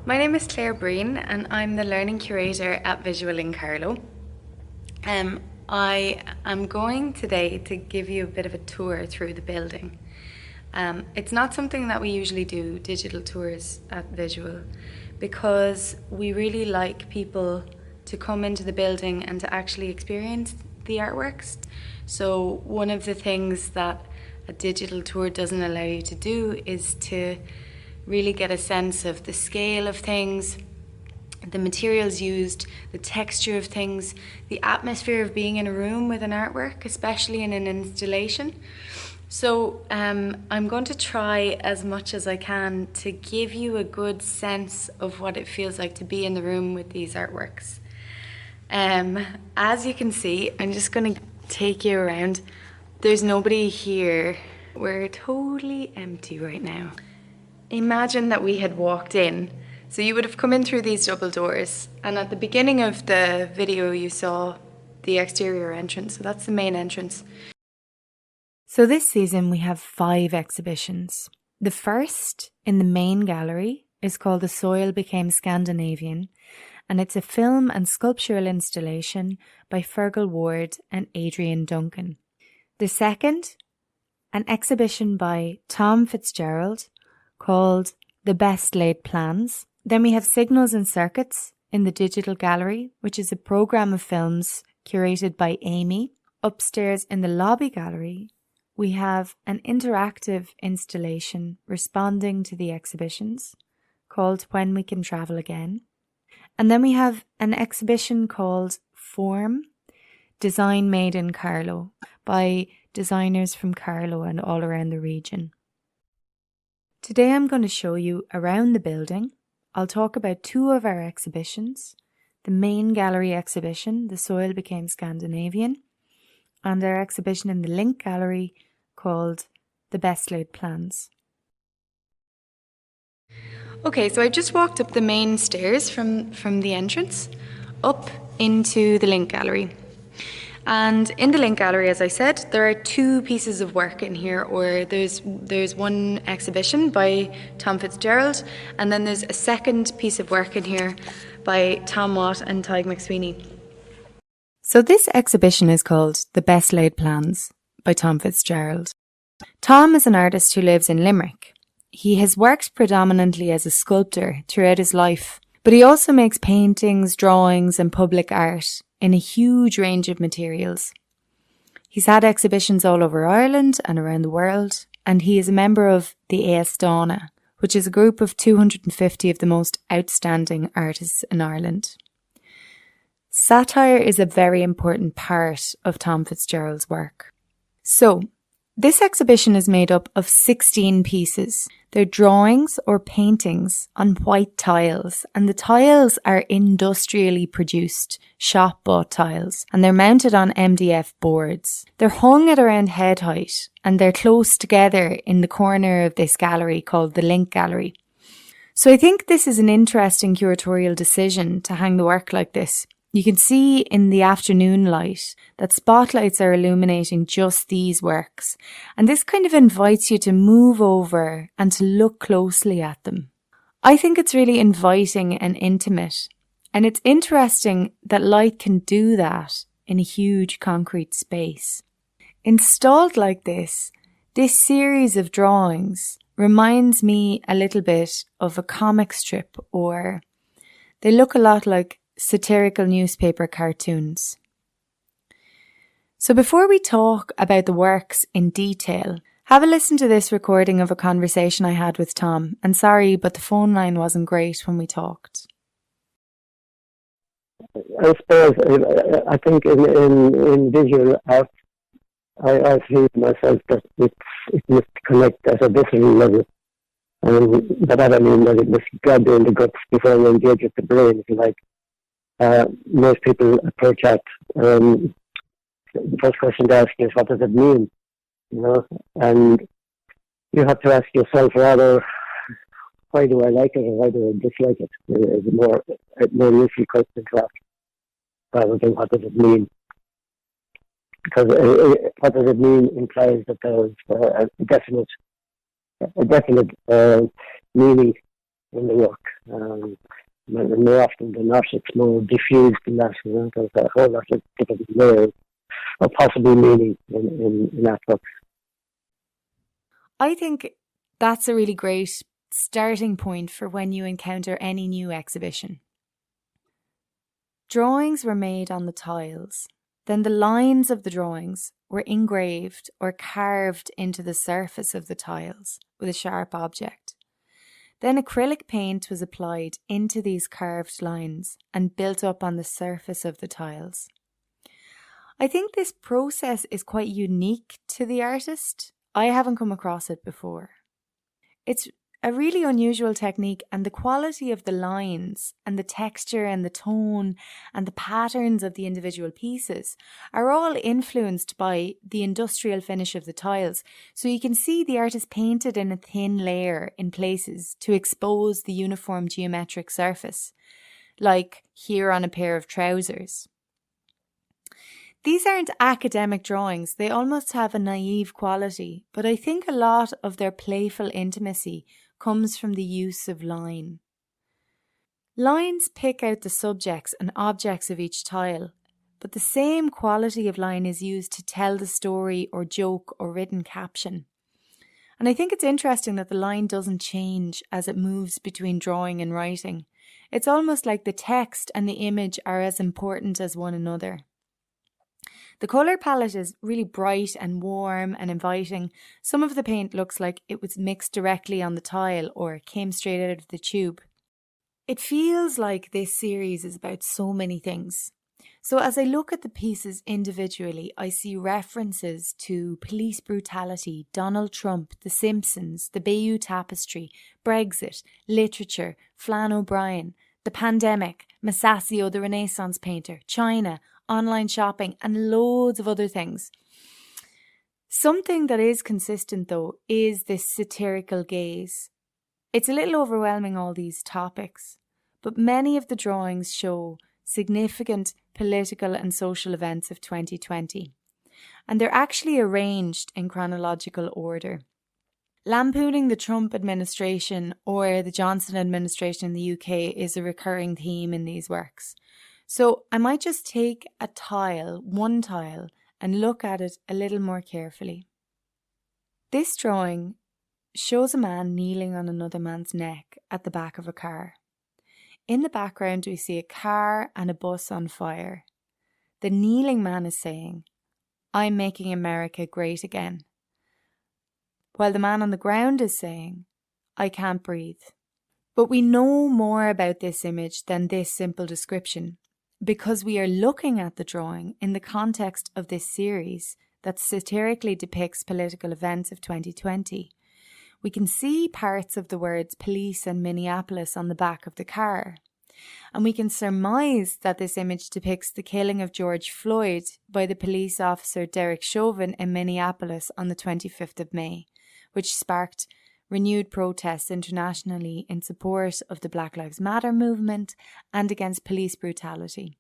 My name is Clare Breen and I'm the Learning Curator at Visual in Carlow. I am going today to give you a bit of a tour through the building. It's not something that we usually do, digital tours at Visual, because we really like people to come into the building and to actually experience the artworks. So one of the things that a digital tour doesn't allow you to do is to really get a sense of the scale of things, the materials used, the texture of things, the atmosphere of being in a room with an artwork, especially in an installation. So I'm going to try as much as I can to give you a good sense of what it feels like to be in the room with these artworks. As you can see, I'm just going to take you around. There's nobody here. We're totally empty right now. Imagine that we had walked in. So you would have come in through these double doors, and at the beginning of the video you saw the exterior entrance, so that's the main entrance. So this season we have 5 exhibitions. The first, in the main gallery, is called The Soil Became Scandinavian, and it's a film and sculptural installation by Feargal Ward and Adrian Duncan. The second, an exhibition by Tom Fitzgearld called The Best Laid Plans. Then we have Signals and Circuits in the Digital Gallery, which is a programme of films curated by Amy. Upstairs in the Lobby Gallery, we have an interactive installation responding to the exhibitions called When We Can Travel Again. And then we have an exhibition called Form, Design Made in Carlow by designers from Carlow and all around the region. Today I'm going to show you around the building. I'll talk about 2 of our exhibitions, the main gallery exhibition, The Soil Became Scandinavian, and our exhibition in the Link Gallery called The Best Laid Plans. Okay, so I just walked up the main stairs from the entrance up into the Link Gallery. And in the Link Gallery, as I said, there are 2 pieces of work in here, or there's one exhibition by Tom Fitzgerald, and then there's a second piece of work in here by Tom Watt and Tig McSweeney. So this exhibition is called The Best Laid Plans by Tom Fitzgerald. Tom is an artist who lives in Limerick. He has worked predominantly as a sculptor throughout his life, but he also makes paintings, drawings and public art in a huge range of materials. He's had exhibitions all over Ireland and around the world, and he is a member of the AS Dána, which is a group of 250 of the most outstanding artists in Ireland. Satire is a very important part of Tom Fitzgerald's work. So, this exhibition is made up of 16 pieces. They're drawings or paintings on white tiles, and the tiles are industrially produced, shop-bought tiles, and they're mounted on MDF boards. They're hung at around head height, and they're close together in the corner of this gallery called the Link Gallery. So I think this is an interesting curatorial decision to hang the work like this. You can see in the afternoon light that spotlights are illuminating just these works, and this kind of invites you to move over and to look closely at them. I think it's really inviting and intimate, and it's interesting that light can do that in a huge concrete space. Installed like this series of drawings reminds me a little bit of a comic strip, or they look a lot like satirical newspaper cartoons. So before we talk about the works in detail, have a listen to this recording of a conversation I had with Tom. And sorry, but the phone line wasn't great when we talked. I suppose I think in visual art, I feel myself that it must connect at a visceral level. But I don't mean that it must grab you in the guts before you engage with the brain, if you like. Most people approach that. The first question to ask is, what does it mean? You know, and you have to ask yourself rather, why do I like it or why do I dislike it? It's a more useful question to ask rather than what does it mean? Because what does it mean implies that there's a definite meaning in the work. And more often than not, it's more diffused than that. There's a whole lot of different layers or possible meaning in artwork. I think that's a really great starting point for when you encounter any new exhibition. Drawings were made on the tiles. Then the lines of the drawings were engraved or carved into the surface of the tiles with a sharp object. Then acrylic paint was applied into these carved lines and built up on the surface of the tiles. I think this process is quite unique to the artist. I haven't come across it before. It's a really unusual technique, and the quality of the lines and the texture and the tone and the patterns of the individual pieces are all influenced by the industrial finish of the tiles. So you can see the artist painted in a thin layer in places to expose the uniform geometric surface, like here on a pair of trousers. These aren't academic drawings, they almost have a naive quality, but I think a lot of their playful intimacy comes from the use of line. Lines pick out the subjects and objects of each tile, but the same quality of line is used to tell the story or joke or written caption. And I think it's interesting that the line doesn't change as it moves between drawing and writing. It's almost like the text and the image are as important as one another. The colour palette is really bright and warm and inviting. Some of the paint looks like it was mixed directly on the tile or came straight out of the tube. It feels like this series is about so many things. So as I look at the pieces individually, I see references to police brutality, Donald Trump, The Simpsons, the Bayeux Tapestry, Brexit, literature, Flann O'Brien, the pandemic, Masaccio the Renaissance painter, China, online shopping, and loads of other things. Something that is consistent, though, is this satirical gaze. It's a little overwhelming, all these topics, but many of the drawings show significant political and social events of 2020, and they're actually arranged in chronological order. Lampooning the Trump administration or the Johnson administration in the UK is a recurring theme in these works. So I might just take a tile, one tile, and look at it a little more carefully. This drawing shows a man kneeling on another man's neck at the back of a car. In the background, we see a car and a bus on fire. The kneeling man is saying, "I'm making America great again," while the man on the ground is saying, "I can't breathe." But we know more about this image than this simple description, because we are looking at the drawing in the context of this series that satirically depicts political events of 2020. We can see parts of the words police and Minneapolis on the back of the car. And we can surmise that this image depicts the killing of George Floyd by the police officer Derek Chauvin in Minneapolis on the 25th of May, which sparked renewed protests internationally in support of the Black Lives Matter movement and against police brutality.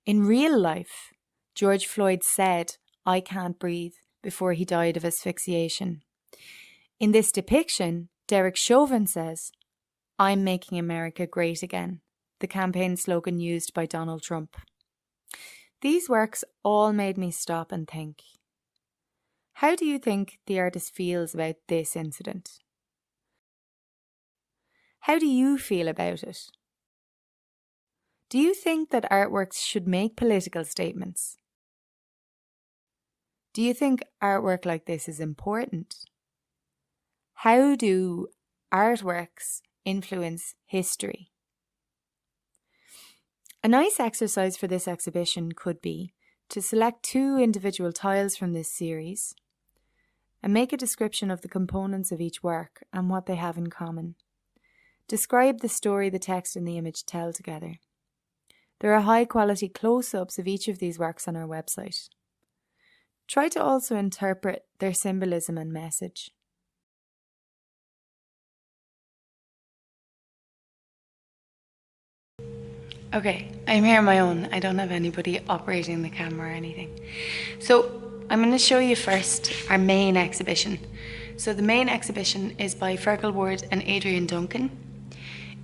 In real life, George Floyd said, "I can't breathe," before he died of asphyxiation. In this depiction, Derek Chauvin says, "I'm making America great again," the campaign slogan used by Donald Trump. These works all made me stop and think. How do you think the artist feels about this incident? How do you feel about it? Do you think that artworks should make political statements? Do you think artwork like this is important? How do artworks influence history? A nice exercise for this exhibition could be to select 2 individual tiles from this series and make a description of the components of each work and what they have in common. Describe the story the text and the image tell together. There are high-quality close-ups of each of these works on our website. Try to also interpret their symbolism and message. Okay, I'm here on my own. I don't have anybody operating the camera or anything. So I'm going to show you first our main exhibition. So the main exhibition is by Feargal and Adrian Duncan.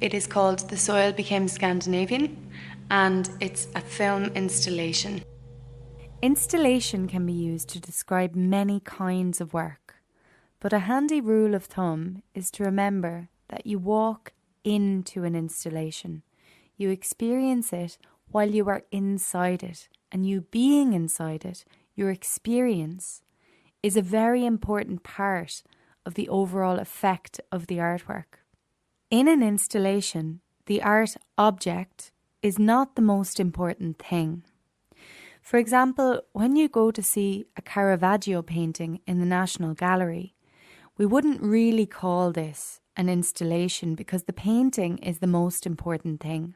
It is called The Soil Became Scandinavian, and it's a film installation. Installation can be used to describe many kinds of work, but a handy rule of thumb is to remember that you walk into an installation. You experience it while you are inside it, and you being inside it, your experience, is a very important part of the overall effect of the artwork. In an installation, the art object is not the most important thing. For example, when you go to see a Caravaggio painting in the National Gallery, we wouldn't really call this an installation because the painting is the most important thing.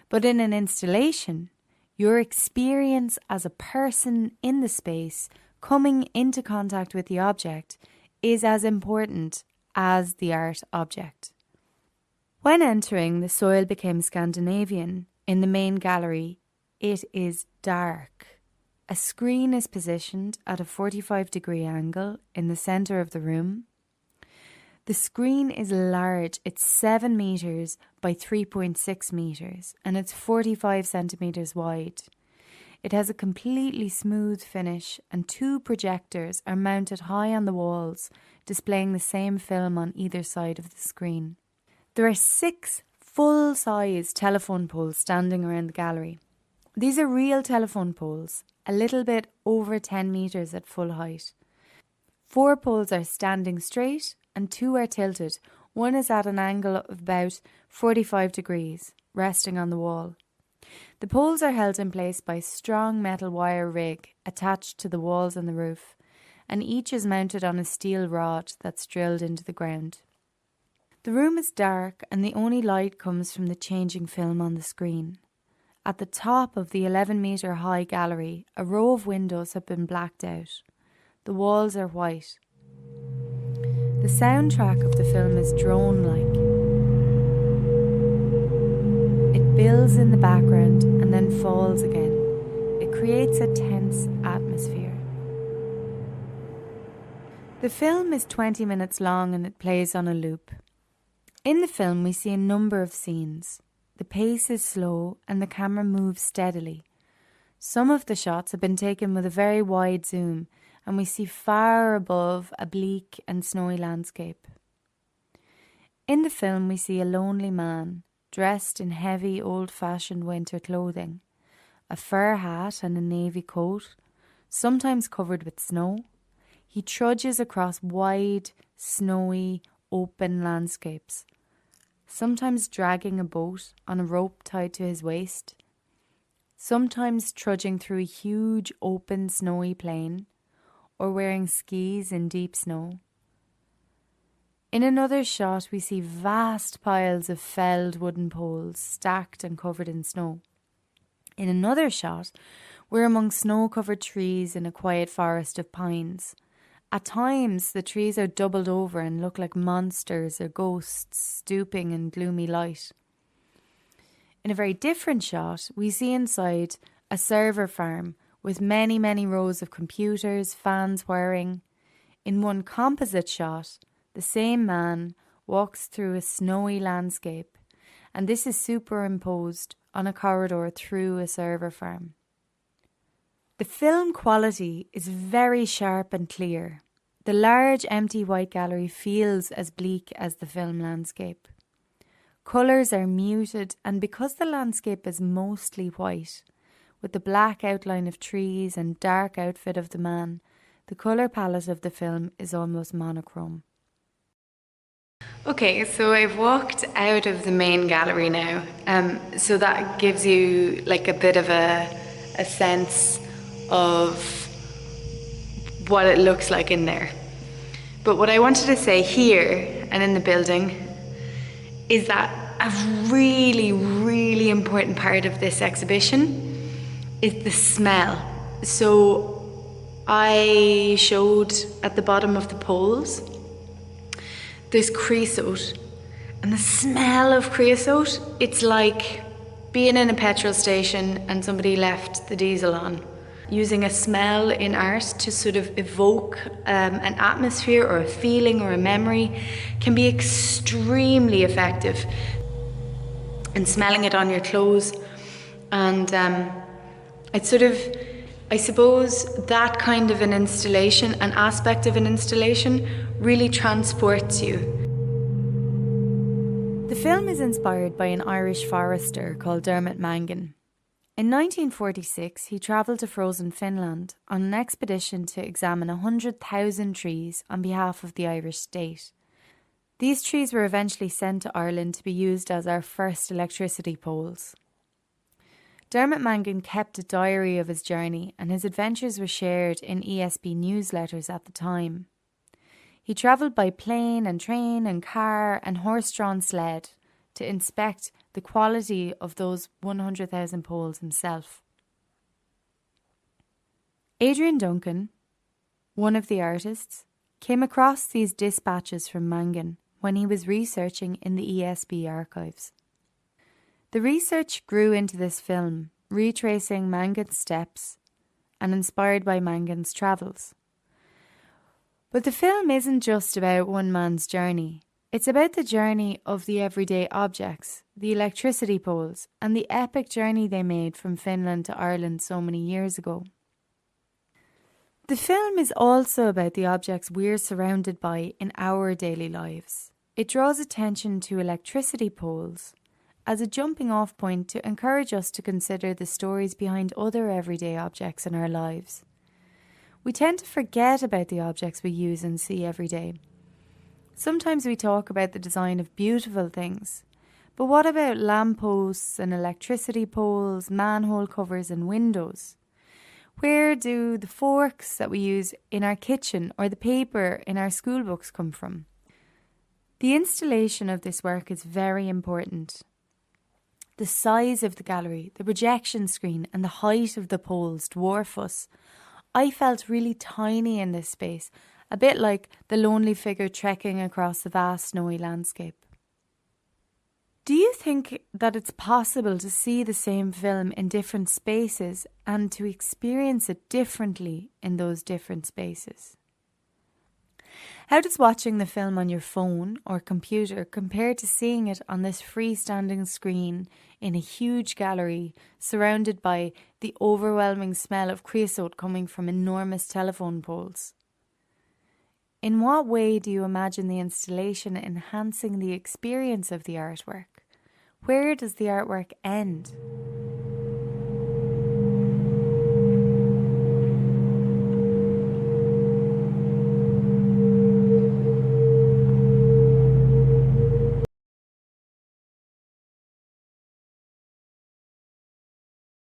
But in an installation, your experience as a person in the space coming into contact with the object is as important as the art object. When entering The Soil Became Scandinavian in the main gallery, it is dark. A screen is positioned at a 45-degree angle in the centre of the room. The screen is large. It's 7 metres by 3.6 metres and it's 45 centimetres wide. It has a completely smooth finish and 2 projectors are mounted high on the walls, displaying the same film on either side of the screen. There are 6 full-size telephone poles standing around the gallery. These are real telephone poles, a little bit over 10 metres at full height. 4 poles are standing straight and 2 are tilted. One is at an angle of about 45 degrees, resting on the wall. The poles are held in place by strong metal wire rig attached to the walls and the roof, and each is mounted on a steel rod that's drilled into the ground. The room is dark and the only light comes from the changing film on the screen. At the top of the 11-metre high gallery, a row of windows have been blacked out. The walls are white. The soundtrack of the film is drone-like. It builds in the background and then falls again. It creates a tense atmosphere. The film is 20 minutes long and it plays on a loop. In the film we see a number of scenes. The pace is slow and the camera moves steadily. Some of the shots have been taken with a very wide zoom and we see far above a bleak and snowy landscape. In the film we see a lonely man dressed in heavy old-fashioned winter clothing, a fur hat and a navy coat, sometimes covered with snow. He trudges across wide, snowy, open landscapes, sometimes dragging a boat on a rope tied to his waist, sometimes trudging through a huge open snowy plain, or wearing skis in deep snow. In another shot we see vast piles of felled wooden poles stacked and covered in snow. In another shot we're among snow-covered trees in a quiet forest of pines. At times the trees are doubled over and look like monsters or ghosts stooping in gloomy light. In a very different shot we see inside a server farm with many, many rows of computers, fans whirring. In one composite shot, the same man walks through a snowy landscape, and this is superimposed on a corridor through a server farm. The film quality is very sharp and clear. The large empty white gallery feels as bleak as the film landscape. Colours are muted, and because the landscape is mostly white, with the black outline of trees and dark outfit of the man, the colour palette of the film is almost monochrome. Okay, so I've walked out of the main gallery now, so that gives you like a bit of a sense of what it looks like in there. But what I wanted to say here and in the building is that a really, really important part of this exhibition is the smell. So I showed at the bottom of the poles there's creosote, and the smell of creosote, it's like being in a petrol station and somebody left the diesel on. Using a smell in art to sort of evoke an atmosphere or a feeling or a memory can be extremely effective. and smelling it on your clothes. And it's sort of, I suppose, that kind of an installation, an aspect of an installation, really transports you. The film is inspired by an Irish forester called Dermot Mangan. In 1946, he travelled to frozen Finland on an expedition to examine 100,000 trees on behalf of the Irish state. These trees were eventually sent to Ireland to be used as our first electricity poles. Dermot Mangan kept a diary of his journey, and his adventures were shared in ESB newsletters at the time. He travelled by plane and train and car and horse-drawn sled to inspect the quality of those 100,000 poles himself. Adrian Duncan, one of the artists, came across these dispatches from Mangan when he was researching in the ESB archives. The research grew into this film, retracing Mangan's steps and inspired by Mangan's travels. But the film isn't just about one man's journey. It's about the journey of the everyday objects, the electricity poles, and the epic journey they made from Finland to Ireland so many years ago. The film is also about the objects we're surrounded by in our daily lives. It draws attention to electricity poles as a jumping off point to encourage us to consider the stories behind other everyday objects in our lives. We tend to forget about the objects we use and see every day. Sometimes we talk about the design of beautiful things, but what about lampposts and electricity poles, manhole covers and windows? Where do the forks that we use in our kitchen or the paper in our school books come from? The installation of this work is very important. The size of the gallery, the projection screen and the height of the poles dwarf us. I felt really tiny in this space, a bit like the lonely figure trekking across the vast snowy landscape. Do you think that it's possible to see the same film in different spaces and to experience it differently in those different spaces? How does watching the film on your phone or computer compare to seeing it on this freestanding screen in a huge gallery surrounded by the overwhelming smell of creosote coming from enormous telephone poles? In what way do you imagine the installation enhancing the experience of the artwork? Where does the artwork end?